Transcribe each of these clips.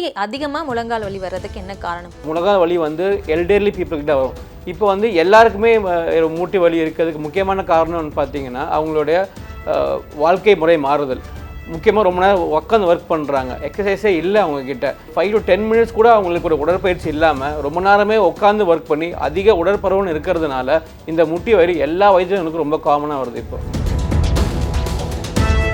இப்படி அதிகமாக முழங்கால் வலி வர்றதுக்கு என்ன காரணம்? முழங்கால் வலி வந்து எல்டர்லி பீப்புள்கிட்ட வரும். இப்போ வந்து எல்லாருக்குமே மூட்டு வலி இருக்கிறதுக்கு முக்கியமான காரணம்னு பார்த்தீங்கன்னா அவங்களுடைய வாழ்க்கை முறை மாறுதல். முக்கியமாக ரொம்ப நேரம் உட்காந்து ஒர்க் பண்ணுறாங்க, எக்ஸசைஸே இல்லை அவங்கக்கிட்ட. 5 to 10 minutes கூட அவங்களுக்கு ஒரு உடற்பயிற்சி இல்லாமல் ரொம்ப நேரமே உட்காந்து ஒர்க் பண்ணி அதிக உடற்பருவம் இருக்கிறதுனால இந்த முட்டி வலி எல்லா வயதிலும் ரொம்ப காமனாக வருது.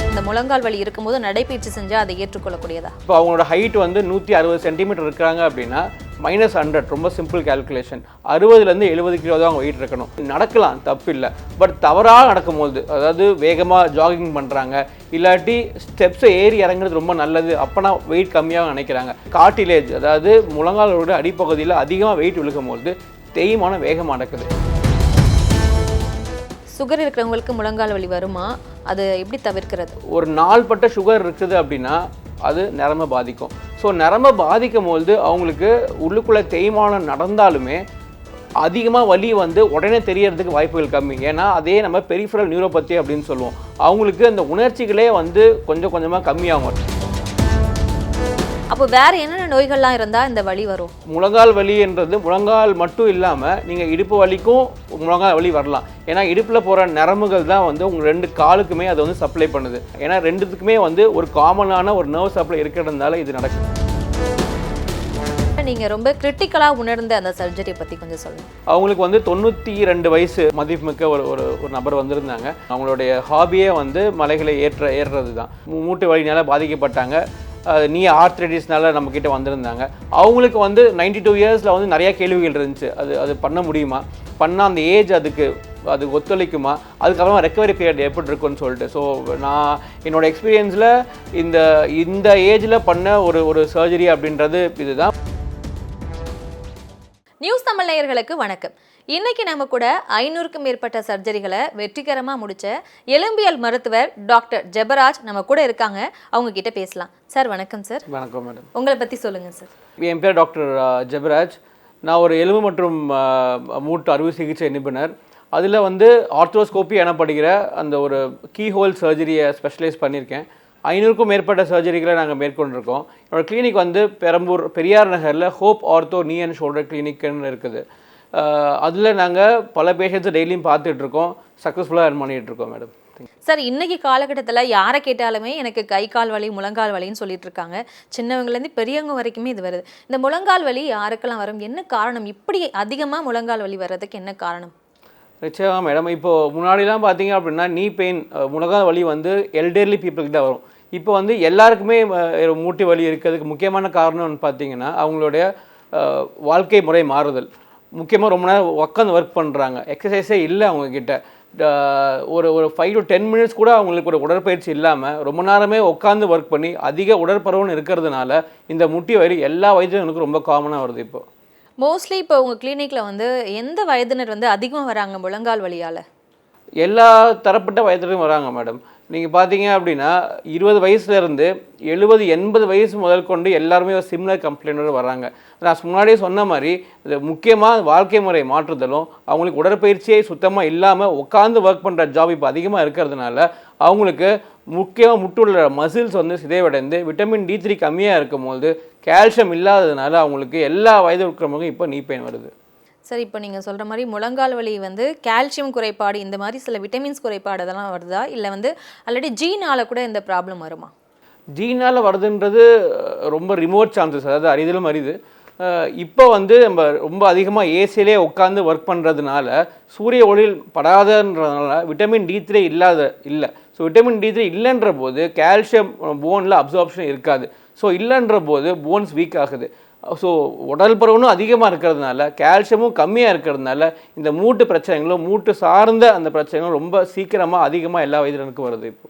இந்த முழங்கால் வலி இருக்கும்போது நடைப்பயிற்சி செஞ்சால் அதை ஏற்றுக்கொள்ளக்கூடியதா? இப்போ அவங்களோட ஹைட் வந்து 160 சென்டிமீட்டர் இருக்கிறாங்க அப்படின்னா -100 ரொம்ப சிம்பிள் கேல்குலேஷன். 60லேருந்து 70 கிலோ தான் அவங்க வெயிட் இருக்கணும். நடக்கலாம், தப்பு இல்லை. பட் தவறாக நடக்கும்போது, அதாவது வேகமாக ஜாகிங் பண்ணுறாங்க, இல்லாட்டி ஸ்டெப்ஸை ஏறி இறங்குறது ரொம்ப நல்லது, அப்போனா வெயிட் கம்மியாக நினைக்கிறாங்க. கார்டிலேஜ், அதாவது முழங்காலோட அடிப்பகுதியில் அதிகமாக வெயிட் விழுக்கும்போது தேய்மானம் வேகமாக நடக்குது. சுகர் இருக்கிறவங்களுக்கு முழங்கால் வலி வருமா? அது எப்படி தவிர்க்கிறது? ஒரு நாள்பட்ட சுகர் இருக்குது அப்படின்னா அது நரம்பை பாதிக்கும். ஸோ நரம்பை பாதிக்கும் போது அவங்களுக்கு உள்ளுக்குள்ளே தேய்மானம் நடந்தாலுமே அதிகமாக வலி வந்து உடனே தெரியறதுக்கு வாய்ப்புகள் கம்மி. ஏன்னா அதே நம்ம பெரிஃபரல் நியூரோபதி அப்படின்னு சொல்லுவோம். அவங்களுக்கு அந்த உணர்ச்சிகளே வந்து கொஞ்சம் கொஞ்சமாக கம்மியாகும். அப்போ வேற என்னென்ன நோய்கள்லாம் இருந்தால் இந்த வலி வரும்? முழங்கால் வலின்றது முழங்கால் மட்டும் இல்லாமல் நீங்கள் இடுப்பு வலிக்கும் முழங்கால் வலி வரலாம். ஏன்னா இடுப்பில் போகிற நரம்புகள் தான் வந்து உங்கள் 2 காலுக்குமே அதை வந்து சப்ளை பண்ணுது. ஏன்னா 2த்துக்குமே வந்து ஒரு காமனான ஒரு நர்வ் சப்ளை இருக்கிறதுனால இது நடக்குது. நீங்கள் ரொம்ப கிரிட்டிக்கலாக உணர்ந்த அந்த சர்ஜரி பற்றி கொஞ்சம் சொல்லுங்கள். அவங்களுக்கு வந்து 92 வயசு மதிப்புமிக்க ஒரு நபர் வந்திருந்தாங்க. அவங்களுடைய ஹாபியே வந்து மலைகளை ஏறுறது தான். மூட்டு வலினால பாதிக்கப்பட்டாங்க. நீ ஆர்த்ரைட்டிஸ்னால நம்மக்கிட்ட வந்திருந்தாங்க. அவங்களுக்கு வந்து 92 இயர்ஸில் வந்து நிறையா கேள்விகள் இருந்துச்சு. அது பண்ண முடியுமா, பண்ணால் அந்த ஏஜ் அது ஒத்துழைக்குமா, அதுக்கப்புறமா ரெக்கவரி பீரியட் எப்படி இருக்குன்னு சொல்லிட்டு. ஸோ நான் என்னோடய எக்ஸ்பீரியன்ஸில் இந்த ஏஜில் பண்ண ஒரு சர்ஜரி அப்படின்றது இதுதான். நியூஸ் தமிழ் நேயர்களுக்கு வணக்கம். இன்னைக்கு நம்ம கூட 500க்கும் மேற்பட்ட சர்ஜரிகளை வெற்றிகரமாக முடிச்ச எலும்பியல் மருத்துவர் டாக்டர் ஜெபராஜ் நம்ம கூட இருக்காங்க. அவங்க கிட்ட பேசலாம். சார் வணக்கம். சார் வணக்கம் மேடம். உங்களை பற்றி சொல்லுங்கள் சார். என் பேர் டாக்டர் ஜெபராஜ். நான் ஒரு எலும்பு மற்றும் மூட்டு அறுவை சிகிச்சை நிபுணர். அதில் வந்து ஆர்த்ரோஸ்கோபி எனப்படுகிற அந்த ஒரு கீஹோல் சர்ஜரியை ஸ்பெஷலைஸ் பண்ணியிருக்கேன். 500க்கும் மேற்பட்ட சர்ஜரிகளை நாங்கள் மேற்கொண்டிருக்கோம். என்னோடய கிளினிக் வந்து பெரம்பூர் பெரியார் நகரில் ஹோப் ஆர்த்தோ நீ அண்ட் ஷோல்டர் கிளினிக்னு இருக்குது. அதில் நாங்கள் பல பேஷண்ட்ஸை டெய்லியும் பார்த்துட்ருக்கோம், சக்ஸஸ்ஃபுல்லாக ரன் பண்ணிகிட்ருக்கோம் மேடம். சார், இன்றைக்கி காலகட்டத்தில் யாரை கேட்டாலுமே எனக்கு கை கால் வலி முழங்கால் வலின்னு சொல்லிட்டு இருக்காங்க. சின்னவங்கலேருந்து பெரியவங்க வரைக்குமே இது வருது. இந்த முழங்கால் வலி யாருக்கெல்லாம் வரும், என்ன காரணம், இப்படி அதிகமாக முழங்கால் வலி வர்றதுக்கு என்ன காரணம்? நிச்சயமாக மேடம். இப்போது முன்னாடிலாம் பார்த்தீங்க அப்படின்னா நீ பெயின், முழங்கால் வலி வந்து எல்டர்லி பீப்புள்கிட்ட வரும். இப்போ வந்து எல்லாருக்குமே மூட்டு வலி இருக்கிறதுக்கு முக்கியமான காரணம்னு பார்த்தீங்கன்னா அவங்களுடைய வாழ்க்கை முறை மாறுதல். முக்கியமாக ரொம்ப நேரம் உட்காந்து ஒர்க் பண்ணுறாங்க, எக்ஸசைஸே இல்லை அவங்கக்கிட்ட. ஒரு 5 to 10 minutes கூட அவங்களுக்கு ஒரு உடற்பயிற்சி இல்லாமல் ரொம்ப நேரமே உட்காந்து ஒர்க் பண்ணி அதிக உடற்பருவம் இருக்கிறதுனால இந்த முட்டி வலி எல்லா வயதிலும் ரொம்ப காமனாக வருது. இப்போ மோஸ்ட்லி இப்போ உங்கள் கிளினிக்கில் வந்து எந்த வயதினர் வந்து அதிகமாக வராங்க முழங்கால் வலியால்? எல்லா தரப்பட்ட வயதிலும் வராங்க மேடம். நீங்கள் பார்த்தீங்க அப்படின்னா 20 வயசுலேருந்து 70-80 வயசு முதல் கொண்டு எல்லாருமே ஒரு சிம்லர் கம்ப்ளைண்டோடு வராங்க. நான் முன்னாடியே சொன்ன மாதிரி இது முக்கியமாக வாழ்க்கை முறை மாற்றுதலும் அவங்களுக்கு உடற்பயிற்சியே சுத்தமாக இல்லாமல் உட்காந்து ஒர்க் பண்ணுற ஜாப் இப்போ அதிகமாக இருக்கிறதுனால அவங்களுக்கு முக்கியமாக முட்டுள்ள மசில்ஸ் வந்து சிதைவடைந்து விட்டமின் D3 கம்மியாக இருக்கும்போது கால்சியம் இல்லாததுனால அவங்களுக்கு எல்லா வயது இருக்கிறவங்களுக்கும் இப்போ நீ பெயின் வருது. சரி, இப்போ நீங்கள் சொல்கிற மாதிரி முழங்கால் வலி வந்து கால்சியம் குறைபாடு இந்த மாதிரி சில விட்டமின்ஸ் குறைபாடு அதெல்லாம் வருதா, இல்லை வந்து ஆல்ரெடி ஜீனால் கூட இந்த ப்ராப்ளம் வருமா? ஜீனால் வருதுன்றது ரொம்ப ரிமோட் சான்சஸ், அதாவது அரிதிலும் அரிது. இப்போ வந்து நம்ம ரொம்ப அதிகமாக ஏசியிலே உட்காந்து ஒர்க் பண்ணுறதுனால சூரிய ஒளியில் படாதன்றதுனால விட்டமின் D3 இல்லை. ஸோ விட்டமின் D3 இல்லைன்ற போது கால்சியம் போனில் அப்சார்ப்ஷன் இருக்காது. ஸோ இல்லைன்ற போது போன்ஸ் வீக் ஆகுது. ஸோ உடல் பருவனும் அதிகமாக இருக்கிறதுனால கால்சியமும் கம்மியாக இருக்கிறதுனால இந்த மூட்டு பிரச்சனைகளும் மூட்டு சார்ந்த அந்த பிரச்சனைகளும் ரொம்ப சீக்கிரமாக அதிகமாக எல்லா வயதினருக்கும் வருது. இப்போ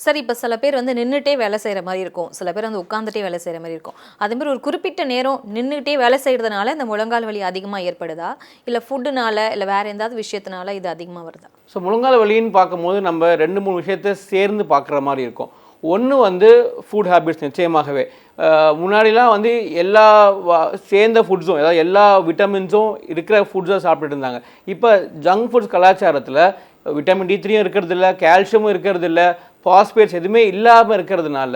சரி, இப்போ சில பேர் வந்து நின்றுட்டே வேலை செய்கிற மாதிரி இருக்கும், சில பேர் வந்து உட்காந்துட்டே வேலை செய்கிற மாதிரி இருக்கும். அதேமாதிரி ஒரு குறிப்பிட்ட நேரம் நின்றுட்டே வேலை செய்கிறதுனால இந்த முழங்கால் வலி அதிகமாக ஏற்படுதா, இல்லை ஃபுட்டுனால இல்லை வேறு எந்தாவது விஷயத்தினால இது அதிகமாக வருதா? ஸோ முழங்கால் வலின்னு பார்க்கும்போது நம்ம 2-3 விஷயத்தை சேர்ந்து பார்க்குற மாதிரி இருக்கும். ஒன்று வந்து ஃபுட் ஹேபிட்ஸ். நிச்சயமாகவே முன்னாடிலாம் வந்து எல்லா சேர்ந்த ஃபுட்ஸும், அதாவது எல்லா விட்டமின்ஸும் இருக்கிற ஃபுட்ஸை சாப்பிட்டுட்டு இருந்தாங்க. இப்போ ஜங்க் ஃபுட்ஸ் கலாச்சாரத்தில் விட்டமின் D3யும் இருக்கிறது இல்லை, கால்சியமும் இருக்கிறது இல்லை, பாஸ்பேட்ஸ் எதுவுமே இல்லாமல் இருக்கிறதுனால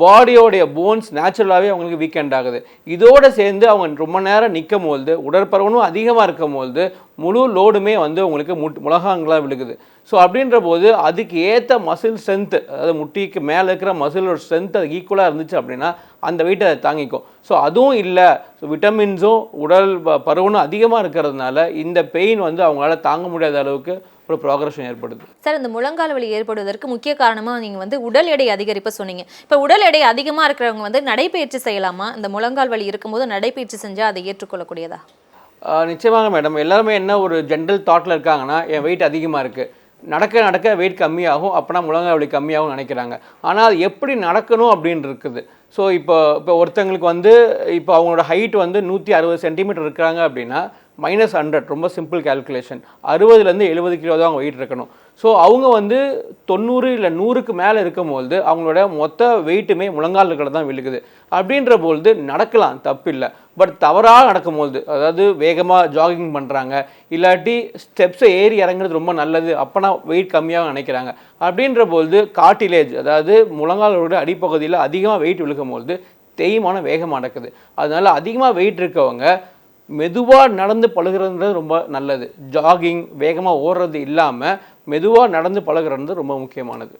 பாடியோடைய போன்ஸ் நேச்சுரலாகவே அவங்களுக்கு வீக்கெண்ட் ஆகுது. இதோடு சேர்ந்து அவங்க ரொம்ப நேரம் நிற்கும் போது உடற்பருவனும் அதிகமாக இருக்கும் போது முழு லோடுமே வந்து உங்களுக்கு முழங்காங்களாக விழுகுது. ஸோ அப்படின்ற போது அதுக்கு ஏற்ற மசில் ஸ்ட்ரென்த்து, அதாவது முட்டிக்கு மேலே இருக்கிற மசிலோட ஸ்ட்ரென்த் அது ஈக்குவலாக இருந்துச்சு அப்படின்னா அந்த வெயிட்டை அதை தாங்கிக்கும். ஸோ அதுவும் இல்லை, ஸோ விட்டமின்ஸும் உடல் பருவனும் அதிகமாக இருக்கிறதுனால இந்த பெயின் வந்து அவங்களால தாங்க முடியாத அளவுக்கு ஒரு ப்ராக்ரஷன் ஏற்படுது. சார், இந்த முழங்கால் வலி ஏற்படுவதற்கு முக்கிய காரணமாக நீங்கள் வந்து உடல் எடை அதிகரிப்ப சொன்னீங்க. இப்போ உடல் எடை அதிகமாக இருக்கிறவங்க வந்து நடைப்பயிற்சி செய்யலாமா? இந்த முழங்கால் வலி இருக்கும்போது நடைப்பயிற்சி செஞ்சால் அதை ஏற்றுக்கொள்ளக்கூடியதா? நிச்சயமாக மேடம். எல்லாருமே என்ன ஒரு ஜென்ரல் தாட்டில் இருக்காங்கன்னா, என் வெயிட் அதிகமாக இருக்குது, நடக்க நடக்க வெயிட் கம்மியாகும், அப்போனா முழங்கால் வலி கம்மியாகும் நினைக்கிறாங்க. ஆனால் அது எப்படி நடக்கணும் அப்படின்னு இருக்குது. ஸோ இப்போ ஒருத்தங்களுக்கு வந்து இப்போ அவங்களோட ஹைட் வந்து 160 சென்டிமீட்டர் இருக்கிறாங்க அப்படின்னா -100 ரொம்ப சிம்பிள் கேல்குலேஷன், 60லேருந்து 70 கிலோ தான் அவங்க வெயிட் இருக்கணும். ஸோ அவங்க வந்து 90 இல்லை 100க்கு மேலே இருக்கும்போது அவங்களோட மொத்த வெயிட்டுமே முழங்கால் இருக்கிற தான் விழுகுது. அப்படின்ற பொழுது நடக்கலாம், தப்பில்லை. பட் தவறாக நடக்கும்போது, அதாவது வேகமாக ஜாகிங் பண்ணுறாங்க, இல்லாட்டி ஸ்டெப்ஸை ஏறி இறங்குறது ரொம்ப நல்லது, அப்போனா வெயிட் கம்மியாக நினைக்கிறாங்க. அப்படின்ற பொழுது கார்டிலேஜ், அதாவது முழங்காலோட அடிப்பகுதியில் அதிகமாக வெயிட் விழுகும்போது தேய்மானம் வேகமாக நடக்குது. அதனால் அதிகமாக வெயிட் இருக்கவங்க மெதுவாக நடந்து பழகுறதுன்றது ரொம்ப நல்லது. ஜாகிங் வேகமாக ஓடுறது இல்லாமல் மெதுவாக நடந்து பழகுறது ரொம்ப முக்கியமானது.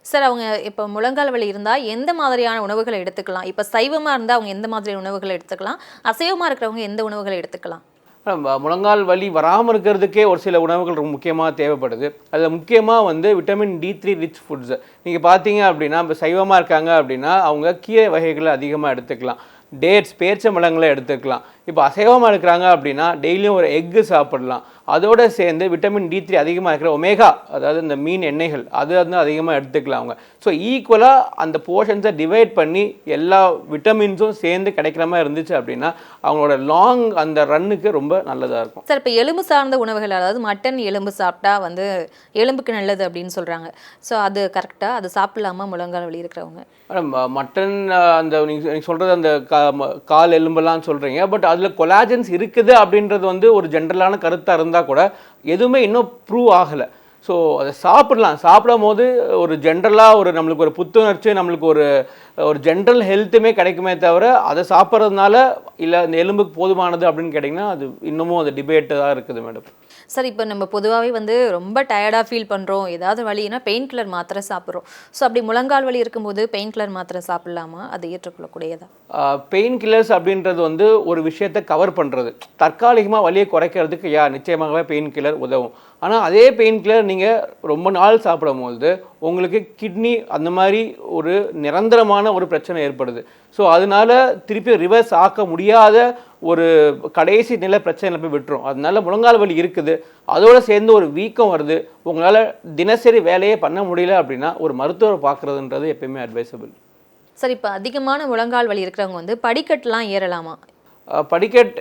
சார், அவங்க இப்போ முழங்கால் வலி இருந்தால் எந்த மாதிரியான உணவுகளை எடுத்துக்கலாம்? இப்போ சைவமாக இருந்தால் அவங்க எந்த மாதிரி உணவுகளை எடுத்துக்கலாம்? அசைவமாக இருக்கிறவங்க எந்த உணவுகளை எடுத்துக்கலாம்? முழங்கால் வலி வராமல் இருக்கிறதுக்கே ஒரு சில உணவுகள் ரொம்ப முக்கியமாக தேவைப்படுது. அதில் முக்கியமாக வந்து விட்டமின் D3 ரிச் ஃபுட்ஸ். நீங்கள் பார்த்தீங்க அப்படின்னா இப்போ சைவமாக இருக்காங்க அப்படின்னா அவங்க கீரை வகைகளை அதிகமாக எடுத்துக்கலாம், டேட்ஸ் பேரிச்சம்பழங்களை எடுத்துக்கலாம். இப்போ அசைவமாக இருக்கிறாங்க அப்படின்னா டெய்லியும் ஒரு எக்கு சாப்பிடலாம். அதோடு சேர்ந்து விட்டமின் D3 அதிகமாக இருக்கிற ஒமேகா, அதாவது இந்த மீன் எண்ணெய்கள், அது வந்து அதிகமாக எடுத்துக்கலாம் அவங்க. ஸோ ஈக்குவலாக அந்த போர்ஷன்ஸை டிவைட் பண்ணி எல்லா விட்டமின்ஸும் சேர்ந்து கிடைக்கிற மாதிரி இருந்துச்சு அப்படின்னா அவங்களோட லாங் அந்த ரன்னுக்கு ரொம்ப நல்லதாக இருக்கும். சார், இப்போ எலும்பு சார்ந்த உணவுகள், அதாவது மட்டன் எலும்பு சாப்பிட்டா வந்து எலும்புக்கு நல்லது அப்படின்னு சொல்கிறாங்க. ஸோ அது கரெக்டாக அது சாப்பிடலாமா முழங்கால் வலி இருக்கிறவங்க? மட்டன் அந்த நீங்கள் சொல்கிறது அந்த கால் எலும்பெல்லாம் சொல்கிறீங்க, பட் அதில் கொலாஜன்ஸ் இருக்குது அப்படின்றது வந்து ஒரு ஜென்ரலான கருத்தாக இருந்தால் கூட எதுவுமே இன்னும் ப்ரூவ் ஆகலை. ஸோ அதை சாப்பிடலாம். சாப்பிடும் போது ஒரு ஜென்ரலாக ஒரு நம்மளுக்கு ஒரு புத்துணர்ச்சி, நம்மளுக்கு ஒரு ஜென்ரல் ஹெல்த்துமே கிடைக்குமே தவிர அதை சாப்பிட்றதுனால இல்லை இந்த எலும்புக்கு போதுமானது அப்படின்னு கேட்டிங்கன்னா அது இன்னமும் அது டிபேட்டு தான் இருக்குது மேடம். சார், இப்போ நம்ம பொதுவாகவே வந்து ரொம்ப டயர்டாக ஃபீல் பண்ணுறோம், ஏதாவது வலினா பெயின் கில்லர் மாத்திரை சாப்பிட்றோம். ஸோ அப்படி முழங்கால் வலி இருக்கும்போது பெயின் கில்லர் மாத்திரை சாப்பிட்லாமா? அதை ஏற்றுக்கொள்ளக்கூடியதா? பெயின் கில்லர்ஸ் அப்படின்றது வந்து ஒரு விஷயத்தை கவர் பண்ணுறது, தற்காலிகமாக வலியை குறைக்கிறதுக்கு நிச்சயமாகவே பெயின் கில்லர் உதவும். ஆனால் அதே பெயின் கில்லர் நீங்கள் ரொம்ப நாள் சாப்பிடும் போது உங்களுக்கு கிட்னி அந்த மாதிரி ஒரு நிரந்தரமான ஒரு பிரச்சனை ஏற்படுது. ஸோ அதனால திருப்பி ரிவர்ஸ் ஆக்க முடியாத ஒரு கடைசி நிலை பிரச்சனை போய் விட்டுரும். அதனால முழங்கால் வலி இருக்குது, அதோடு சேர்ந்து ஒரு வீக்கம் வருது, உங்களால் தினசரி வேலையே பண்ண முடியல அப்படின்னா ஒரு மருத்துவரை பார்க்குறதுன்றது எப்பயுமே அட்வைசபிள். சார், இப்போ அதிகமான முழங்கால் வலி இருக்கிறவங்க வந்து படிக்கட்டுலாம் ஏறலாமா? படிக்கட்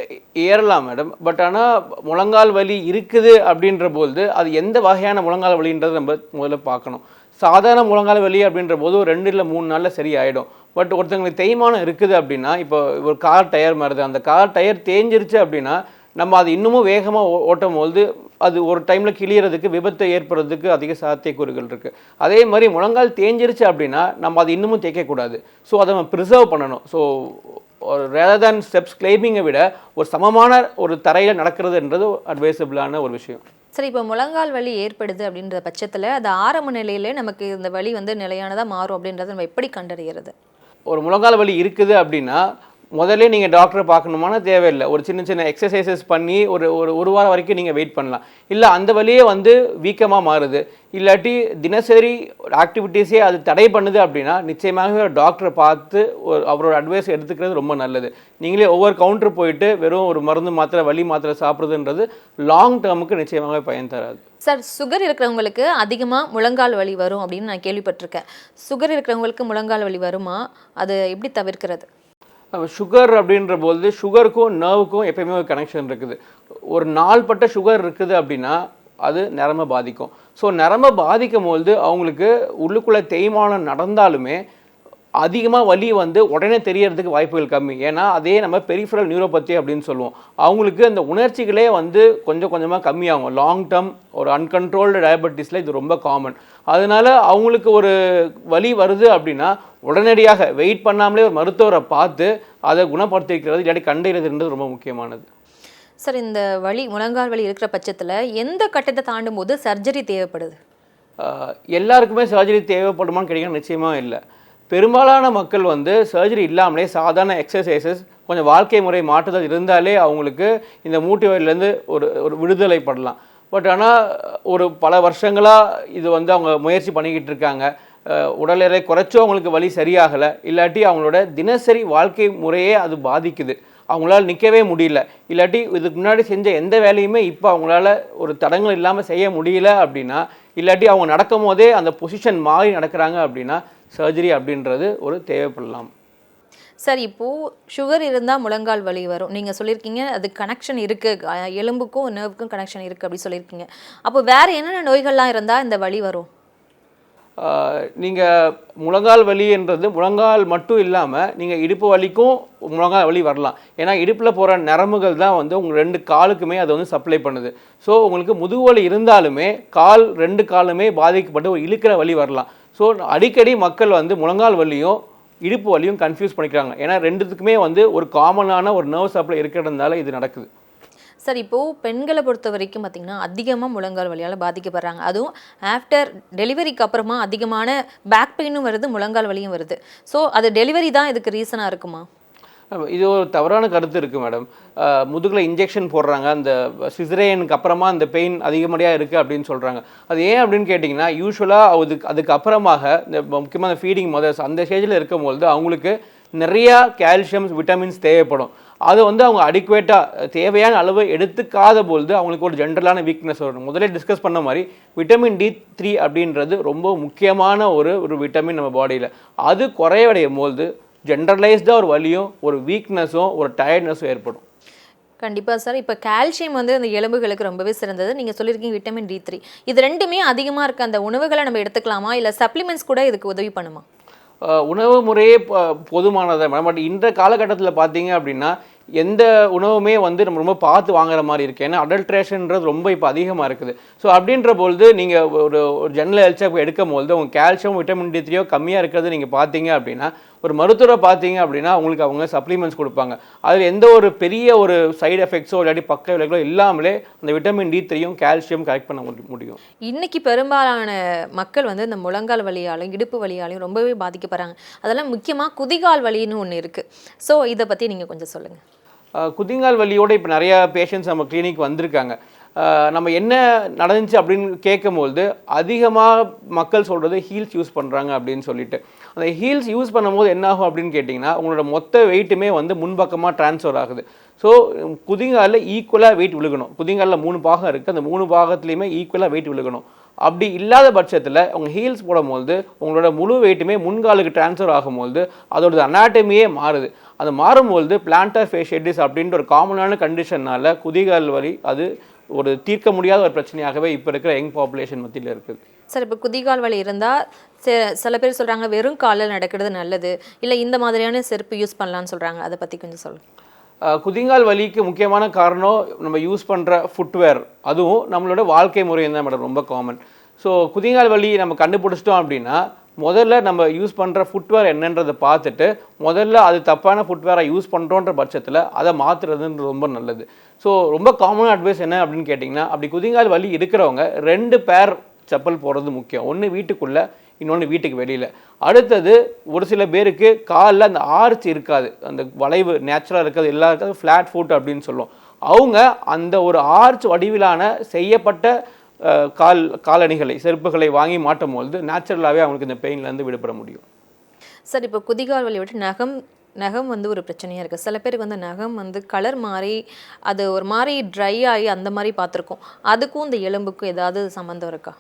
ஏறலாம் மேடம். பட் ஆனால் முழங்கால் வலி இருக்குது அப்படின்ற போது அது எந்த வகையான முழங்கால் வலின்றது நம்ம முதல்ல பார்க்கணும். சாதாரண முழங்கால் வலி அப்படின்ற போது ஒரு 2 இல்லை 3 நாளில் சரியாயிடும். பட் ஒருத்தங்களுக்கு தேய்மானம் இருக்குது அப்படின்னா, இப்போ ஒரு கார் டயர் மாதிரி தான், அந்த கார் டயர் தேஞ்சிருச்சு அப்படின்னா நம்ம அது இன்னமும் வேகமாக ஓட்டும் போது அது ஒரு டைமில் கிளியறதுக்கு, விபத்தை ஏற்படுறதுக்கு அதிக சாத்தியக்கூறுகள் இருக்குது. அதே மாதிரி முழங்கால் தேஞ்சிருச்சு அப்படின்னா நம்ம அது இன்னமும் தேய்க்கக்கூடாது. ஸோ அதை நம்ம ப்ரிசர்வ் பண்ணணும். ஸோ ஒரு ரேதர் தேன் ஸ்டெப்ஸ் கிளைம்பிங்கை விட ஒரு சமமான ஒரு தரையில் நடக்கிறதுன்றது அட்வைசபிளான ஒரு விஷயம். சரி, இப்போ முழங்கால் வலி ஏற்படுது அப்படின்ற பட்சத்தில் அது ஆரம்ப நிலையிலே நமக்கு இந்த வலி வந்து நிலையானதாக மாறும் அப்படின்றத நம்ம எப்படி கண்டறிகிறது? ஒரு முழங்கால் வலி இருக்குது அப்படின்னா முதல்ல நீங்கள் டாக்டரை பார்க்கணுமான தேவையில்லை. ஒரு சின்ன சின்ன எக்ஸசைசஸ் பண்ணி ஒரு வாரம் வரைக்கும் நீங்கள் வெயிட் பண்ணலாம். இல்லை அந்த வலியே வந்து வீக்கமாக மாறுது, இல்லாட்டி தினசரி ஆக்டிவிட்டீஸே அது தடை பண்ணுது அப்படின்னா நிச்சயமாகவே ஒரு டாக்டரை பார்த்து அவரோட அட்வைஸ் எடுத்துக்கிறது ரொம்ப நல்லது. நீங்களே ஒவ்வொரு கவுண்டர் போயிட்டு வெறும் ஒரு மருந்து மாத்திரை வலி மாத்திரை சாப்பிட்றதுன்றது லாங் டேர்முக்கு நிச்சயமாகவே பயன் தராது. சார், சுகர் இருக்கிறவங்களுக்கு அதிகமாக முழங்கால் வலி வரும் அப்படின்னு நான் கேள்விப்பட்டிருக்கேன். சுகர் இருக்கிறவங்களுக்கு முழங்கால் வலி வருமா? அது எப்படி தவிர்க்கிறது? சுகர் அப்படின்ற போது சுகருக்கும் நர்வுக்கும் எப்பயுமே ஒரு கனெக்ஷன் இருக்குது. ஒரு நாள்பட்ட சுகர் இருக்குது அப்படின்னா அது நரம்பை பாதிக்கும். ஸோ நரம்பை பாதிக்கும் போது அவங்களுக்கு உள்ளுக்குள்ளே தேய்மானம் நடந்தாலுமே அதிகமாக வலி வந்து உடனே தெரியறதுக்கு வாய்ப்புகள் கம்மி. ஏன்னா அதே நம்ம பெரிஃபரல் நியூரோபதி அப்படின்னு சொல்லுவோம். அவங்களுக்கு அந்த உணர்ச்சிகளே வந்து கொஞ்சம் கொஞ்சமாக கம்மியாகும். லாங் டேர்ம் ஒரு அன்கண்ட்ரோல்டு டயபெட்டிஸில் இது ரொம்ப காமன். அதனால அவங்களுக்கு ஒரு வலி வருது அப்படின்னா உடனடியாக வெயிட் பண்ணாமலே ஒரு மருத்துவரை பார்த்து அதை குணப்படுத்திக்கிறது இல்லாட்டி கண்டறியதுன்றது ரொம்ப முக்கியமானது. சார், இந்த வலி முழங்கால் வலி இருக்கிற பட்சத்தில் எந்த கட்டத்தை தாண்டும் போது சர்ஜரி தேவைப்படுது? எல்லாருக்குமே சர்ஜரி தேவைப்படுமான்னு கேட்டிங்கன்னா நிச்சயமாக இல்லை. பெரும்பாலான மக்கள் வந்து சர்ஜரி இல்லாமலே சாதாரண எக்ஸசைசஸ் கொஞ்சம் வாழ்க்கை முறை மாற்றுதல் இருந்தாலே அவங்களுக்கு இந்த மூட்டு வலியிலேருந்து ஒரு ஒரு விடுதலை படலாம். பட் ஆனால் ஒரு பல வருஷங்களாக இது வந்து அவங்க முயற்சி பண்ணிக்கிட்டு இருக்காங்க. உடல் எடை குறைச்சும் அவங்களுக்கு வலி சரியாகலை, இல்லாட்டி அவங்களோட தினசரி வாழ்க்கை முறையே அது பாதிக்குது, அவங்களால நிற்கவே முடியல, இல்லாட்டி இதுக்கு முன்னாடி செஞ்ச எந்த வேலையுமே இப்போ அவங்களால ஒரு தடங்கள் இல்லாமல் செய்ய முடியல அப்படின்னா, இல்லாட்டி அவங்க நடக்கும் போதே அந்த பொசிஷன் மாறி நடக்கிறாங்க அப்படின்னா சர்ஜரி அப்படின்றது ஒரு தேவைப்படலாம். சார், இப்போது சுகர் இருந்தால் முழங்கால் வலி வரும் நீங்கள் சொல்லியிருக்கீங்க. அது கனெக்ஷன் இருக்குது, எலும்புக்கும் நர்வுக்கும் கனெக்ஷன் இருக்குது அப்படி சொல்லியிருக்கீங்க. அப்போ வேறு என்னென்ன நோய்கள்லாம் இருந்தால் இந்த வலி வரும்? நீங்கள் முழங்கால் வலின்றது முழங்கால் மட்டும் இல்லாமல் நீங்கள் இடுப்பு வலிக்கும் முழங்கால் வலி வரலாம். ஏன்னா இடுப்பில் போகிற நரம்புகள் தான் வந்து உங்கள் 2 காலுக்குமே அதை வந்து சப்ளை பண்ணுது. ஸோ உங்களுக்கு முதுகு வலி இருந்தாலுமே 2 காலுமே பாதிக்கப்பட்டு ஒரு இழுக்கிற வலி வரலாம். ஸோ அடிக்கடி மக்கள் வந்து முழங்கால் வலியும் இடுப்பு வலியும் கன்ஃபியூஸ் பண்ணிக்கிறாங்க. ஏன்னா ரெண்டுத்துக்குமே வந்து ஒரு காமனான ஒரு நர்வ் சப்ளை இருக்கிறதுனால இது நடக்குது. சார், இப்போது பெண்களை பொறுத்த வரைக்கும் பார்த்திங்கன்னா அதிகமாக முழங்கால் வலியால் பாதிக்கப்படுறாங்க. அதுவும் ஆஃப்டர் டெலிவரிக்கு அப்புறமா அதிகமான பேக் பெயினும் வருது, முழங்கால் வலியும் வருது. ஸோ அது டெலிவரி தான் இதுக்கு ரீசனாக இருக்குமா? இது ஒரு தவறான கருத்து இருக்குது மேடம். முதுகில் இன்ஜெக்ஷன் போடுறாங்க, அந்த சிசரேனுக்கு அப்புறமா அந்த பெயின் அதிகப்படியாக இருக்குது அப்படின்னு சொல்கிறாங்க. அது ஏன் அப்படின்னு கேட்டிங்கன்னா, யூஸ்வலாக அதுக்கு அப்புறமாக இந்த முக்கியமாக அந்த ஃபீடிங் மதர்ஸ் அந்த ஸ்டேஜில் இருக்கும்போது அவங்களுக்கு நிறையா கால்சியம்ஸ் விட்டமின்ஸ் தேவைப்படும். அது வந்து அவங்க அடிக்குவேட்டாக தேவையான அளவு எடுத்துக்காத பொழுது அவங்களுக்கு ஒரு ஜென்ரலான வீக்னஸ் வரும். முதல்ல டிஸ்கஸ் பண்ண மாதிரி விட்டமின் D3 அப்படின்றது ரொம்ப முக்கியமான ஒரு விட்டமின் நம்ம பாடியில். அது குறைவடையும் போது ஜென்ரலைஸ்டாக ஒரு வலியும் ஒரு வீக்னஸும் ஒரு டயர்ட்னஸும் ஏற்படும். கண்டிப்பாக சார். இப்போ கால்சியம் வந்து அந்த எலும்புகளுக்கு ரொம்பவே சிறந்தது. நீங்கள் சொல்லியிருக்கீங்க விட்டமின் D3. இது ரெண்டுமே அதிகமாக இருக்க அந்த உணவுகளை நம்ம எடுத்துக்கலாமா, இல்லை சப்ளிமெண்ட்ஸ் கூட இதுக்கு உதவி பண்ணுமா? உணவு முறையே பொதுமானதை மேடம். பட் இந்த காலகட்டத்தில் பார்த்தீங்க அப்படின்னா எந்த உணவுமே வந்து நம்ம ரொம்ப பார்த்து வாங்குற மாதிரி இருக்குது. ஏன்னா அடல்ட்ரேஷன்ன்றது ரொம்ப இப்போ அதிகமாக இருக்குது. ஸோ அப்படின்ற பொழுது நீங்கள் ஒரு ஜெனரல் ஹெல்த் செக்கப் எடுக்கும் பொழுது உங்கள் கால்சியம் விட்டமின் D3 கம்மியாக இருக்கிறது நீங்கள் பார்த்தீங்க அப்படின்னா ஒரு மருத்துவரை பார்த்தீங்க அப்படின்னா உங்களுக்கு அவங்க சப்ளிமெண்ட்ஸ் கொடுப்பாங்க. அதில் எந்த ஒரு பெரிய ஒரு சைடு எஃபெக்ட்ஸோ இல்லாட்டி பக்க விளைவுகளோ இல்லாமலே அந்த விட்டமின் D3 கால்சியம் கரெக்ட் பண்ண முடியும். இன்னைக்கு பெரும்பாலான மக்கள் வந்து இந்த முழங்கால் வலியாலையும் இடுப்பு வலியாலையும் ரொம்பவே பாதிக்கப்படுறாங்க. அதெல்லாம் முக்கியமாக குதிகால் வலின்னு ஒன்று இருக்குது. ஸோ இதை பற்றி நீங்கள் கொஞ்சம் சொல்லுங்கள். குதிங்கால் வலியோடு இப்போ நிறையா பேஷண்ட்ஸ் நம்ம கிளினிக் வந்திருக்காங்க. நம்ம என்ன நடந்துச்சு அப்படின்னு கேட்கும்போது அதிகமாக மக்கள் சொல்கிறது ஹீல்ஸ் யூஸ் பண்ணுறாங்க அப்படின்னு சொல்லிட்டு. அந்த ஹீல்ஸ் யூஸ் பண்ணும்போது என்ன ஆகும் அப்படின்னு கேட்டிங்கன்னா உங்களோட மொத்த வெயிட்டுமே வந்து முன்பக்கமாக ட்ரான்ஸ்ஃபர் ஆகுது. ஸோ குதிங்காலில் ஈக்குவலாக வெயிட் விழுகணும். குதிங்காலில் 3 பாகம் இருக்குது, அந்த 3 பாகத்துலேயுமே ஈக்குவலாக வெயிட் விழுகணும். அப்படி இல்லாத பட்சத்தில் அவங்க ஹீல்ஸ் போடும்போது உங்களோட முழு வெயிட்டுமே முன்காலுக்கு ட்ரான்ஸ்ஃபர் ஆகும்போது அதோட அனாட்டமியே மாறுது. அது மாறும்போது பிளான்டர் ஃபேஷியட்டிஸ் அப்படின்ற ஒரு காமனான கண்டிஷனால் குதிகால் வலி அது ஒரு தீர்க்க முடியாத ஒரு பிரச்சனையாகவே இப்போ இருக்கிற யங் பாப்புலேஷன் மத்தியில் இருக்குது. சார், இப்போ குதிகால் வலி இருந்தால் சில பேர் சொல்கிறாங்க வெறும் காலில் நடக்கிறது நல்லது, இல்லை இந்த மாதிரியான செருப்பு யூஸ் பண்ணலான்னு சொல்கிறாங்க. அதை பற்றி கொஞ்சம் சொல்லுங்கள். குதிங்கால் வலிக்கு முக்கியமான காரணம் நம்ம யூஸ் பண்ணுற ஃபுட்வேர், அதுவும் நம்மளோட வாழ்க்கை முறையும் தான் மேடம் ரொம்ப காமன். ஸோ குதிங்கால் வலி நம்ம கண்டுபிடிச்சிட்டோம் அப்படின்னா முதல்ல நம்ம யூஸ் பண்ணுற ஃபுட்வேர் என்னன்றதை பார்த்துட்டு முதல்ல அது தப்பான ஃபுட்வேரை யூஸ் பண்ணுறோன்ற பட்சத்தில் அதை மாற்றுறதுன்றது ரொம்ப நல்லது. ஸோ ரொம்ப காமனான அட்வைஸ் என்ன அப்படின்னு கேட்டிங்கன்னா, அப்படி குதிங்கால் வலி இருக்கிறவங்க 2 பேர் செப்பல் போடுறது முக்கியம். ஒன்று வீட்டுக்குள்ளே, இன்னொன்று வீட்டுக்கு வெளியில். அடுத்தது ஒரு சில பேருக்கு காலில் அந்த ஆர்ச் இருக்காது, அந்த வளைவு நேச்சுரலாக இருக்காது, எல்லா இருக்காது, ஃப்ளாட் ஃபுட் அப்படின்னு சொல்லுவோம். அவங்க அந்த ஒரு ஆர்ச் வடிவிலான செய்யப்பட்ட காலணிகளை செருப்புகளை வாங்கி மாட்டும் பொழுது நேச்சுரலாகவே அவங்களுக்கு இந்த பெயின்லேருந்து விடுபட முடியும். சார், இப்போ குதிகால் வலி விட்டு நகம் வந்து ஒரு பிரச்சனையாக இருக்குது. சில பேருக்கு வந்து நகம் வந்து கலர் மாறி அது ஒரு மாதிரி ட்ரை ஆகி அந்த மாதிரி பார்த்துருக்கோம். அதுக்கும் இந்த எலும்புக்கும் ஏதாவது சம்மந்தம் இருக்கா?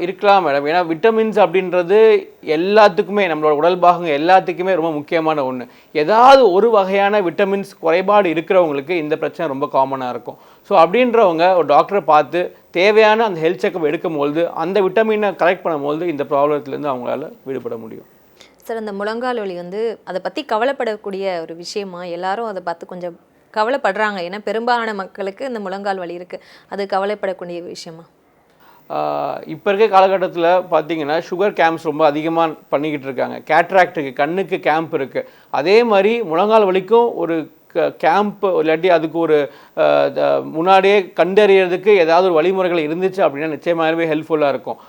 இருக்கலாம் மேடம். ஏன்னா விட்டமின்ஸ் அப்படின்றது எல்லாத்துக்குமே நம்மளோட உடல் பாகங்கள் எல்லாத்துக்குமே ரொம்ப முக்கியமான ஒன்று. ஏதாவது ஒரு வகையான விட்டமின்ஸ் குறைபாடு இருக்கிறவங்களுக்கு இந்த பிரச்சனை ரொம்ப காமனாக இருக்கும். ஸோ அப்படின்றவங்க ஒரு டாக்டரை பார்த்து தேவையான அந்த ஹெல்த் செக்கப் எடுக்கும்போது அந்த விட்டமினை கரெக்ட் பண்ணும்போது இந்த ப்ராப்ளத்துலேருந்து அவங்களால விடுபட முடியும். சார் அந்த முழங்கால் வலி வந்து அதை பற்றி கவலைப்படக்கூடிய ஒரு விஷயமா? எல்லாரும் அதை பார்த்து கொஞ்சம் கவலைப்படுறாங்க. ஏன்னா பெரும்பாலான மக்களுக்கு இந்த முழங்கால் வலி இருக்குது. அது கவலைப்படக்கூடிய விஷயமா? இப்போ இருக்க காலகட்டத்தில் பார்த்தீங்கன்னா சுகர் கேம்ப்ஸ் ரொம்ப அதிகமாக பண்ணிக்கிட்டு இருக்காங்க. கேட்ராக்டுக்கு கண்ணுக்கு கேம்ப் இருக்குது. அதே மாதிரி முழங்கால் வலிக்கும் ஒரு கேம்ப் இல்லாட்டி அதுக்கு ஒரு முன்னாடியே கண்டறியறதுக்கு ஏதாவது ஒரு வழிமுறைகள் இருந்துச்சு அப்படின்னா நிச்சயமாகவே ஹெல்ப்ஃபுல்லாக இருக்கும்.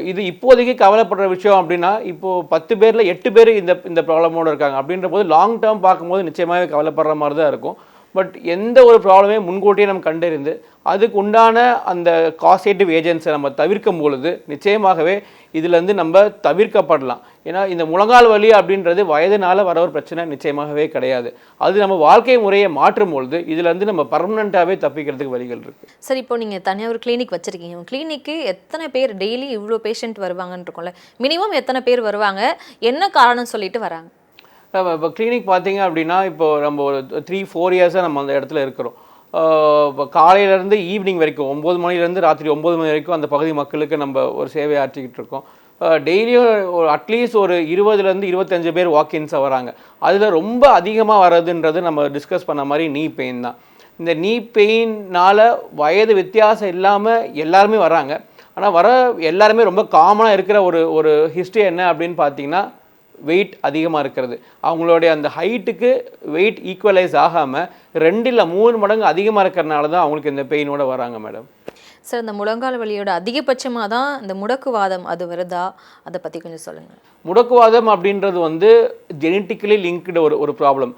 இது இப்போதைக்கு கவலைப்படுற விஷயம் அப்படின்னா, இப்போது 10 பேரில் 8 பேர் இந்த ப்ராப்ளமோடு இருக்காங்க. அப்படின்ற போது லாங் டேர்ம் பார்க்கும்போது நிச்சயமாகவே கவலைப்படுற மாதிரி தான் இருக்கும். பட் எந்த ஒரு ப்ராப்ளமே முன்கூட்டியே நம்ம கண்டறிந்து அதுக்கு உண்டான அந்த காசேட்டிவ் ஏஜென்ட்ஸை நம்ம தவிர்க்கும் பொழுது நிச்சயமாகவே இதுலேருந்து நம்ம தவிர்க்கப்படலாம். ஏன்னா இந்த முழங்கால் வலி அப்படின்றது வயதுனால வர ஒரு பிரச்சனை நிச்சயமாகவே கிடையாது. அது நம்ம வாழ்க்கை முறையை மாற்றும் பொழுது இதுலேருந்து நம்ம பர்மனெண்ட்டாகவே தப்பிக்கிறதுக்கு வழிகள் இருக்குது. சரி, இப்போ நீங்கள் தனியாக ஒரு கிளினிக் வச்சுருக்கீங்க. கிளினிக்கு எத்தனை பேர் டெய்லி இவ்வளோ பேஷண்ட் வருவாங்கன்னு இருக்கும்ல, மினிமம் எத்தனை பேர் வருவாங்க, என்ன காரணம் சொல்லிட்டு வராங்க? இப்போ கிளினிக் பார்த்தீங்க அப்படின்னா, இப்போ நம்ம ஒரு 3-4 இயர்ஸாக நம்ம அந்த இடத்துல இருக்கிறோம். இப்போ காலையிலேருந்து ஈவினிங் வரைக்கும் 9 மணிலேருந்து ராத்திரி 9 மணி வரைக்கும் அந்த பகுதி மக்களுக்கு நம்ம ஒரு சேவை ஆற்றிக்கிட்டு இருக்கோம். டெய்லியும் ஒரு அட்லீஸ்ட் ஒரு 20லேருந்து 25 பேர் வாக்கின்ஸாக வராங்க. அதில் ரொம்ப அதிகமாக வர்றதுன்றது நம்ம டிஸ்கஸ் பண்ண மாதிரி நீ பெயின் தான். இந்த நீ பெயின்னால் வயது வித்தியாசம் இல்லாமல் எல்லாருமே வராங்க. ஆனால் வர எல்லாருமே ரொம்ப காமனாக இருக்கிற ஒரு ஹிஸ்ட்ரி என்ன அப்படின்னு பார்த்தீங்கன்னா, வெயிட் அதிகமாக இருக்கிறது. அவங்களுடைய அந்த ஹைட்டுக்கு வெயிட் ஈக்குவலைஸ் ஆகாமல் 2 இல்லை 3 மடங்கு அதிகமாக இருக்கிறனால தான் அவங்களுக்கு இந்த பெயினோட வராங்க மேடம். சார், இந்த முழங்கால் வலியோட அதிகபட்சமாக தான் இந்த முடக்குவாதம் அது வருதா? அதை பற்றி கொஞ்சம் சொல்லுங்கள். முடக்குவாதம் அப்படின்றது வந்து ஜெனட்டிக்கலி லிங்க்டு ஒரு ப்ராப்ளம்.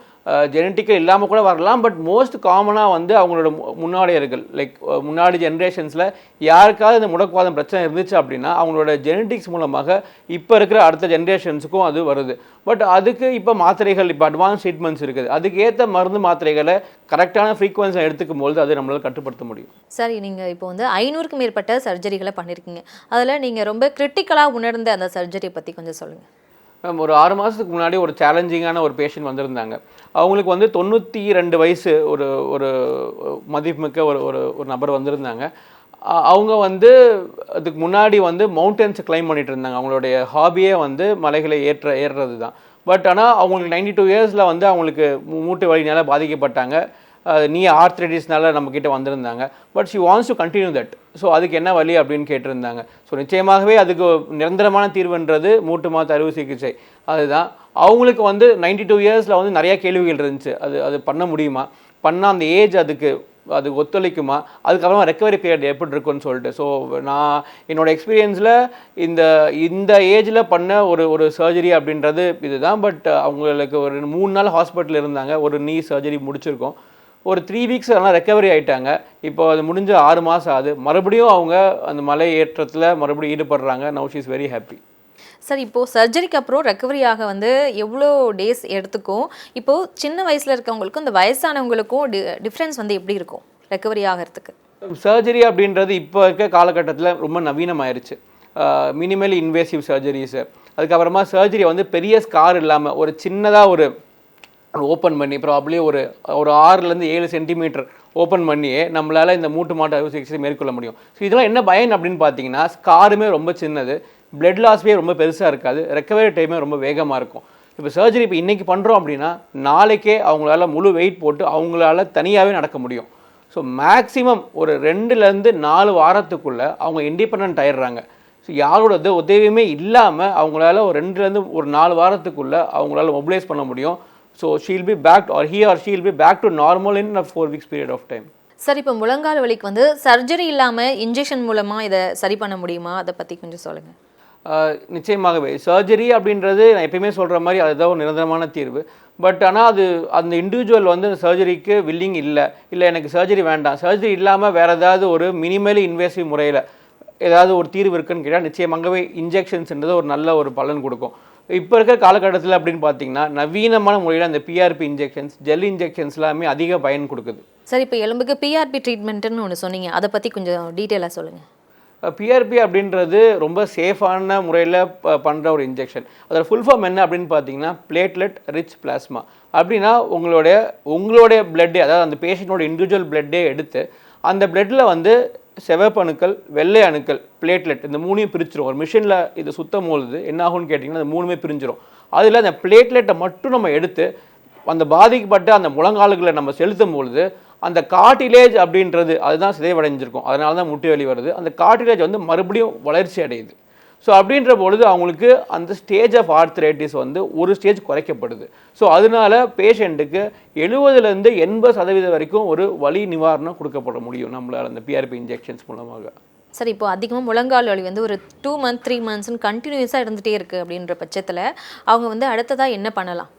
ஜெனட்டிக்கல் இல்லாமல் கூட வரலாம். பட் மோஸ்ட் காமனாக வந்து அவங்களோட முன்னாடியர்கள் லைக் முன்னாடி ஜென்ரேஷன்ஸில் யாருக்காவது இந்த முடக்குவாதம் பிரச்சனை இருந்துச்சு அப்படின்னா அவங்களோட ஜெனட்டிக்ஸ் மூலமாக இப்போ இருக்கிற அடுத்த ஜென்ரேஷன்ஸுக்கும் அது வருது. பட் அதுக்கு இப்போ மாத்திரைகள், இப்போ அட்வான்ஸ் ட்ரீட்மெண்ட்ஸ் இருக்குது. அதுக்கு ஏற்ற மருந்து மாத்திரைகளை கரெக்டான ஃப்ரீக்வன்சியில் எடுத்துக்கும் போது அது நம்மளால் கட்டுப்படுத்த முடியும். சரி, நீங்கள் இப்போ வந்து 500க்கும் மேற்பட்ட சர்ஜரிகளை பண்ணியிருக்கீங்க. அதில் நீங்கள் ரொம்ப கிரிட்டிக்கலாக உணர்ந்த அந்த சர்ஜரியை பற்றி கொஞ்சம் சொல்லுங்கள். ஒரு 6 மாதத்துக்கு முன்னாடி ஒரு சேலஞ்சிங்கான ஒரு பேஷண்ட் வந்திருந்தாங்க. அவங்களுக்கு வந்து 92 வயசு ஒரு ஒரு மதிப்புமிக்க ஒரு ஒரு நபர் வந்திருந்தாங்க. அவங்க வந்து அதுக்கு முன்னாடி வந்து மவுண்டன்ஸ் கிளைம் பண்ணிட்டு இருந்தாங்க. அவங்களுடைய ஹாபியே வந்து மலைகளை ஏறுறது தான். பட் ஆனால் அவங்களுக்கு 92 இயர்ஸில் வந்து அவங்களுக்கு மூட்டு வலினால பாதிக்கப்பட்டாங்க. நீ ஆர்த்ரைட்டிஸ்னால நம்மக்கிட்ட வந்திருந்தாங்க. But she wants to continue that. So அதுக்கு என்ன வழி அப்படின்னு கேட்டிருந்தாங்க. ஸோ நிச்சயமாகவே அதுக்கு நிரந்தரமான தீர்வுன்றது மூட்டு மாற்று அறுவை சிகிச்சை. அதுதான் அவங்களுக்கு வந்து 92 இயர்ஸில் வந்து நிறையா கேள்விகள் இருந்துச்சு. அது பண்ண முடியுமா, பண்ணால் அந்த ஏஜ் அது ஒத்துழைக்குமா, அதுக்கப்புறமா ரெக்கவரி பீரியட் எப்படி இருக்குன்னு சொல்லிட்டு. ஸோ நான் என்னோடய எக்ஸ்பீரியன்ஸில் இந்த ஏஜில் பண்ண ஒரு சர்ஜரி அப்படின்றது இதுதான். பட் அவங்களுக்கு ஒரு 3 நாள் ஹாஸ்பிட்டலில் இருந்தாங்க. ஒரு நீ சர்ஜரி முடிச்சிருக்கோம். ஒரு 3 வீக்ஸ் எல்லாம் ரெக்கவரி ஆகிட்டாங்க. இப்போ அது முடிஞ்ச 6 மாதம் ஆகுது. மறுபடியும் அவங்க அந்த மலை ஏற்றத்தில் மறுபடியும் ஈடுபடுறாங்க. Now she is very happy. Sir, இப்போது சர்ஜரிக்கு அப்புறம் ரெக்கவரி ஆக வந்து எவ்வளோ டேஸ் எடுத்துக்கும்? இப்போது சின்ன வயசில் இருக்கவங்களுக்கும் இந்த வயசானவங்களுக்கும் டிஃப்ரென்ஸ் வந்து எப்படி இருக்கும் ரெக்கவரி ஆகிறதுக்கு? சர்ஜரி அப்படின்றது இப்போ இருக்க காலகட்டத்தில் ரொம்ப நவீனமாயிருச்சு. மினிமலி இன்வேசிவ் சர்ஜரிஸு, அதுக்கப்புறமா சர்ஜரி வந்து பெரிய ஸ்கார் இல்லாமல் ஒரு சின்னதாக ஒரு ஓப்பன் பண்ணி ப்ராப்ளி ஒரு 6லேருந்து 7 சென்டிமீட்டர் ஓப்பன் பண்ணியே நம்மளால் இந்த மூட்டு மாட்டு அறுவை சிகிச்சை மேற்கொள்ள முடியும். ஸோ இதெல்லாம் என்ன பயன் அப்படின்னு பார்த்தீங்கன்னா, ஸ்காருமே ரொம்ப சின்னது, பிளட் லாஸ்மே ரொம்ப பெருசாக இருக்காது, ரெக்கவரி டைமே ரொம்ப வேகமாக இருக்கும். இப்போ சர்ஜரி இப்போ இன்றைக்கி பண்ணுறோம் அப்படின்னா நாளைக்கே அவங்களால முழு வெயிட் போட்டு அவங்களால தனியாகவே நடக்க முடியும். ஸோ மேக்ஸிமம் ஒரு 2லேருந்து 4 வாரத்துக்குள்ளே அவங்க இண்டிபெண்ட் ஆயிடுறாங்க. ஸோ யாரோட உதவியுமே இல்லாமல் அவங்களால ஒரு 2லேருந்து 4 வாரத்துக்குள்ளே அவங்களால மொபிலைஸ் பண்ண முடியும். So she'll be back, or he or she will be back to normal in a 4 weeks period of time. Sir, இப்போ முழங்கால் வலிக்கு வந்து சர்ஜரி இல்லாமல் இன்ஜெக்ஷன் மூலமாக இதை சரி பண்ண முடியுமா? அதை பற்றி கொஞ்சம் சொல்லுங்கள். நிச்சயமாகவே சர்ஜரி அப்படின்றது நான் எப்பயுமே சொல்கிற மாதிரி அதுதான் ஒரு நிரந்தரமான தீர்வு. பட் ஆனால் அந்த இண்டிவிஜுவல் வந்து சர்ஜரிக்கு வில்லிங் இல்லை எனக்கு சர்ஜரி வேண்டாம், சர்ஜரி இல்லாமல் வேறு ஏதாவது ஒரு மினிமலி இன்வேசிவ் முறையில் ஏதாவது ஒரு தீர்வு இருக்குன்னு கேட்டால் நிச்சயமாகவே இன்ஜெக்ஷன்ஸ்ன்றது ஒரு நல்ல ஒரு பலன் கொடுக்கும். இப்போ இருக்கிற காலகட்டத்தில் அப்படின்னு பார்த்தீங்கன்னா நவீனமான முறையில் அந்த பிஆர்பி இன்ஜெக்ஷன்ஸ், ஜெல் இன்ஜெக்ஷன்ஸ் எல்லாமே அதிக பயன் கொடுக்குது. சார், இப்போ எலும்புக்கு பிஆர்பி ட்ரீட்மெண்ட்டுன்னு ஒன்று சொன்னீங்க, அதை பற்றி கொஞ்சம் டீட்டெயிலாக சொல்லுங்கள். பிஆர்பி அப்படின்றது ரொம்ப சேஃபான முறையில் பண்ணுற ஒரு இன்ஜெக்ஷன். அதோட ஃபுல் ஃபார்ம் என்ன அப்படின்னு பார்த்தீங்கன்னா பிளேட்லெட் ரிச் பிளாஸ்மா. அப்படின்னா உங்களுடைய பிளட்டே, அதாவது அந்த பேஷண்ட்டோட இண்டிவிஜுவல் பிளட்டே எடுத்து அந்த பிளட்டில் வந்து சிவப்பு அணுக்கள், வெள்ளை அணுக்கள், பிளேட்லெட் இந்த 3ஐயும் பிரிச்சிடும். ஒரு மிஷினில் இது சுத்தம் பொழுது என்ன ஆகும்னு கேட்டிங்கன்னா அது 3மே பிரிஞ்சிடும். அதில் அந்த பிளேட்லெட்டை மட்டும் நம்ம எடுத்து அந்த பாதிக்கப்பட்ட அந்த முழங்கால்களை நம்ம செலுத்தும் பொழுது அந்த கார்டிலேஜ் அப்படின்றது அதுதான் சிதைவடைஞ்சிருக்கும், அதனால தான் முட்டி வலி வருது. அந்த கார்டிலேஜ் வந்து மறுபடியும் வளர்ச்சி அடையுது. ஸோ அப்படின்ற பொழுது அவங்களுக்கு அந்த ஸ்டேஜ் ஆஃப் ஆர்த்ரைட்டிஸ் வந்து ஒரு ஸ்டேஜ் குறைக்கப்படுது. ஸோ அதனால பேஷண்ட்டுக்கு 70% 80% வரைக்கும் ஒரு வலி நிவாரணம் கொடுக்கப்பட முடியும் நம்மளால் அந்த பிஆர்பி இன்ஜெக்ஷன்ஸ் மூலமாக. சார் இப்போ அதிகமாக முழங்கால் வலி வந்து ஒரு 2 months 3 monthsன்னு கண்டினியூஸாக இருந்துகிட்டே இருக்குது அப்படின்ற பட்சத்தில் அவங்க வந்து அடுத்ததாக என்ன பண்ணலாம்?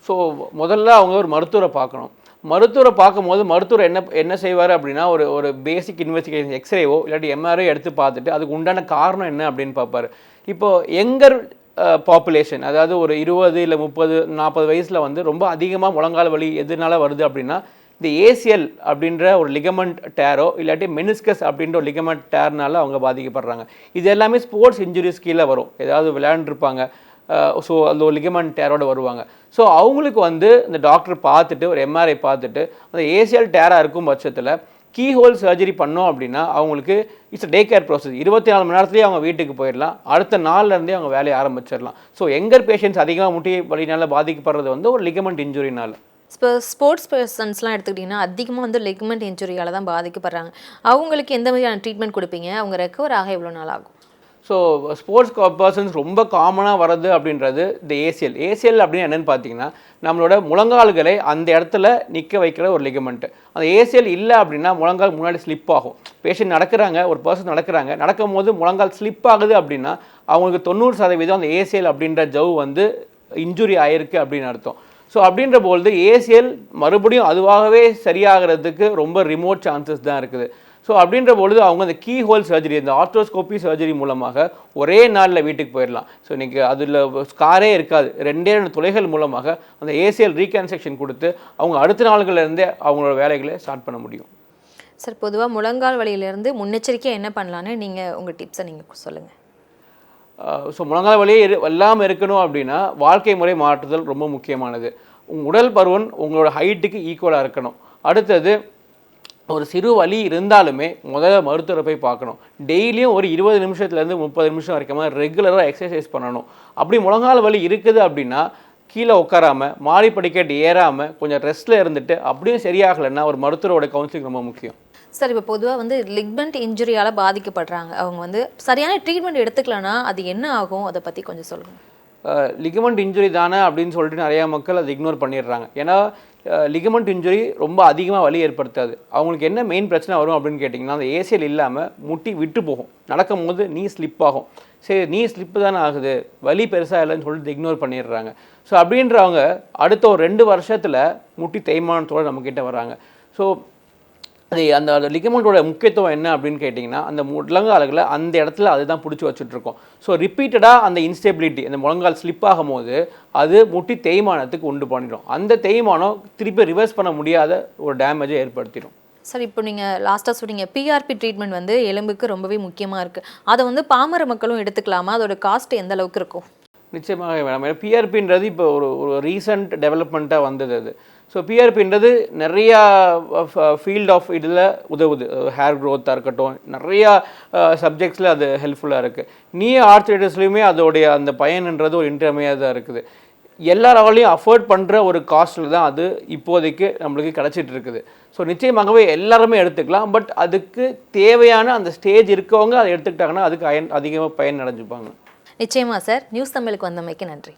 ஸோ முதல்ல அவங்க ஒரு மருத்துவரை பார்க்கணும். மருத்துவரை பார்க்கும்போது மருத்துவர் என்ன செய்வார் அப்படின்னா ஒரு பேசிக் இன்வெஸ்டிகேஷன் எக்ஸ்ரேவோ இல்லாட்டி எம்ஆர்ஐ எடுத்து பார்த்துட்டு அதுக்கு உண்டான காரணம் என்ன அப்படின்னு பார்ப்பார். இப்போது யங்கர் பாப்புலேஷன், அதாவது ஒரு 20 இல்லை 30 40 வயசில் வந்து ரொம்ப அதிகமாக முழங்கால் வலி எதனால வருது அப்படின்னா இந்த ஏசிஎல் அப்படின்ற ஒரு லிகமெண்ட் டேரோ இல்லாட்டி மெனிஸ்கஸ் அப்படின்ற ஒரு லிகமெண்ட் டேர்னால அவங்க பாதிக்கப்படுறாங்க. இது எல்லாமே ஸ்போர்ட்ஸ் இன்ஜுரிஸ் கீழே வரும். ஏதாவது விளையாண்டுருப்பாங்க, ஸோ அந்த ஒரு லிகமெண்ட் டேரோட வருவாங்க. ஸோ அவங்களுக்கு வந்து இந்த டாக்டர் பார்த்துட்டு ஒரு எம்ஆர்ஐ பார்த்துட்டு அந்த ஏசிஎல் டேராக இருக்கும் பட்சத்தில் கீ ஹோல் சர்ஜரி பண்ணோம் அப்படின்னா அவங்களுக்கு இட்ஸ் டே கேர் ப்ராசஸ். 24 மணி நேரத்துலேயே அவங்க வீட்டுக்கு போயிடலாம், அடுத்த நாள்லேருந்தே அவங்க வேலையை ஆரம்பிச்சிடலாம். ஸோ யங்கர் பேஷண்ட்ஸ் அதிகமாக முட்டி வலினால பாதிக்கப்படுறது வந்து ஒரு லிகமெண்ட் இன்ஜுரினால. இப்போ ஸ்போர்ட்ஸ் பர்சன்ஸ்லாம் எடுத்துக்கிட்டிங்கன்னா அதிகமாக வந்து லிகமெண்ட் இன்ஜுரியால் தான் பாதிக்கப்படுறாங்க. அவங்களுக்கு எந்த மாதிரியான ட்ரீட்மெண்ட் கொடுப்பீங்க? அவங்க ரெக்கவர் ஆக எவ்வளோ நாள் ஆகும்? ஸோ ஸ்போர்ட்ஸ் பர்சன்ஸ் ரொம்ப காமனாக வர்றது அப்படின்றது இந்த ஏசிஎல் அப்படின்னு என்னென்னு பார்த்தீங்கன்னா நம்மளோட முழங்கால்களை அந்த இடத்துல நிற்க வைக்கிற ஒரு லிகமெண்ட். அந்த ஏசிஎல் இல்லை அப்படின்னா முழங்கால் முன்னாடி ஸ்லிப் ஆகும். பேஷண்ட் நடக்கிறாங்க, ஒரு பர்சன் நடக்கும் போது முழங்கால் ஸ்லிப் ஆகுது அப்படின்னா அவங்களுக்கு 90% அந்த ஏசிஎல் அப்படின்ற ஜவ் வந்து இன்ஜுரி ஆயிருக்கு அப்படின்னு அர்த்தம். ஸோ அப்படின்ற பொழுது ஏசிஎல் மறுபடியும் அதுவாகவே சரியாகிறதுக்கு ரொம்ப ரிமோட் சான்சஸ் தான் இருக்குது. ஸோ அப்படின்ற பொழுது அவங்க அந்த கீ ஹோல் சர்ஜரி, இந்த ஆர்த்ரோஸ்கோபி சர்ஜரி மூலமாக ஒரே நாளில் வீட்டுக்கு போயிடலாம். ஸோ இன்றைக்கி அதில் ஸ்காரே இருக்காது. 2 துளைகள் மூலமாக அந்த ஏசிஎல் ரீகன்ஸ்ட்ரக்ஷன் கொடுத்து அவங்க அடுத்த நாள்கள்லேருந்தே அவங்களோட வேலைகளை ஸ்டார்ட் பண்ண முடியும். சார் பொதுவாக முழங்கால் வலியிலேருந்து முன்னெச்சரிக்கையாக என்ன பண்ணலான்னு நீங்கள் உங்கள் டிப்ஸை நீங்கள் சொல்லுங்கள். ஸோ முழங்கால் வலியே இல்லாமல் இருக்கணும் அப்படின்னா வாழ்க்கை முறை மாற்றுதல் ரொம்ப முக்கியமானது. உங்கள் உடல் பருவன் உங்களோட ஹைட்டுக்கு ஈக்குவலாக இருக்கணும். அடுத்தது ஒரு சிறு வலி இருந்தாலுமே முதல்ல மருத்துவரை போய் பார்க்கணும். டெய்லியும் ஒரு 20 நிமிஷத்துலேருந்து 30 நிமிஷம் வரைக்கும் ரெகுலராக எக்ஸசைஸ் பண்ணணும். அப்படி முழங்கால் வலி இருக்குது அப்படின்னா கீழே உட்காராமல் மாடி படிக்கட்டு ஏறாமல் கொஞ்சம் ரெஸ்ட்டில் இருந்துட்டு அப்படியும் சரியாகலைன்னா ஒரு மருத்துவரோட கவுன்சிலிங் ரொம்ப முக்கியம். சார் இப்போ பொதுவாக வந்து லிக்மெண்ட் இன்ஜுரியால் பாதிக்கப்படுறாங்க, அவங்க வந்து சரியான ட்ரீட்மெண்ட் எடுத்துக்கலன்னா அது என்ன ஆகும், அதை பற்றி கொஞ்சம் சொல்லுங்கள். லிகமெண்ட் இன்ஜுரி தானே அப்படின்னு சொல்லிட்டு நிறையா மக்கள் அதை இக்னோர் பண்ணிடுறாங்க. ஏன்னா லிகமெண்ட் இன்ஜுரி ரொம்ப அதிகமாக வலி ஏற்படுத்தாது. அவங்களுக்கு என்ன மெயின் பிரச்சனை வரும் அப்படின்னு கேட்டிங்கன்னா அந்த ஏசிஎல் இல்லாமல் முட்டி விட்டு போகும், நடக்கும் போது நீ ஸ்லிப் ஆகும். சரி நீ ஸ்லிப்பு தானே ஆகுது, வலி பெருசாக இல்லைன்னு சொல்லிட்டு இக்னோர் பண்ணிடுறாங்க. ஸோ அப்படின்றவங்க அடுத்த ஒரு 2 வருஷத்தில் முட்டி தேய்மானத்தோடு நம்மக்கிட்ட வராங்க. ஸோ அந்த லிகமெண்ட்டோட முக்கியத்துவம் என்ன அப்படின்னு கேட்டிங்கன்னா அந்த முழங்கால்களை அந்த இடத்துல அதுதான் பிடிச்சி வச்சுட்ருக்கோம். ஸோ ரிப்பீட்டடாக அந்த இன்ஸ்டெபிலிட்டி, அந்த முழங்கால் ஸ்லிப் ஆகும் போது அது முட்டி தேய்மானத்துக்கு உண்டு பண்ணிடும். அந்த தேய்மானம் திருப்பி ரிவர்ஸ் பண்ண முடியாத ஒரு டேமேஜை ஏற்படுத்திடும். சார் இப்போ நீங்கள் லாஸ்ட்டாக சொன்னீங்க பிஆர்பி ட்ரீட்மெண்ட் வந்து எலும்புக்கு ரொம்பவே முக்கியமாக இருக்குது. அதை வந்து பாமர மக்களும் எடுத்துக்கலாமா? அதோட காஸ்ட் எந்த அளவுக்கு இருக்கும்? நிச்சயமாக வேணாம். ஏன்னா பிஆர்பின்றது இப்போ ஒரு ரீசன்ட் டெவலப்மெண்ட்டாக வந்தது அது. ஸோ பிஆர்பின்றது நிறையா ஃபீல்ட் ஆஃப் இதில் உதவுது. ஹேர் க்ரோத்தாக இருக்கட்டும், நிறையா சப்ஜெக்ட்ஸில் அது ஹெல்ப்ஃபுல்லாக இருக்குது. நீ ஆர்த்ரைட்டிஸ்லையுமே அதோடைய அந்த பயன்ன்றது ஒரு இன்றியமையாக தான் இருக்குது. எல்லாராலையும் அஃபோர்ட் பண்ணுற ஒரு காஸ்ட்டில் தான் அது இப்போதைக்கு நம்மளுக்கு கிடச்சிட்டு இருக்குது. ஸோ நிச்சயமாகவே எல்லாருமே எடுத்துக்கலாம். பட் அதுக்கு தேவையான அந்த ஸ்டேஜ் இருக்கவங்க அதை எடுத்துக்கிட்டாங்கன்னா அதுக்கு அதிகமாக பயன் அடைஞ்சுப்பாங்க. நிச்சயமா சார். நியூஸ் தமிழுக்கு வந்தமைக்கு நன்றி.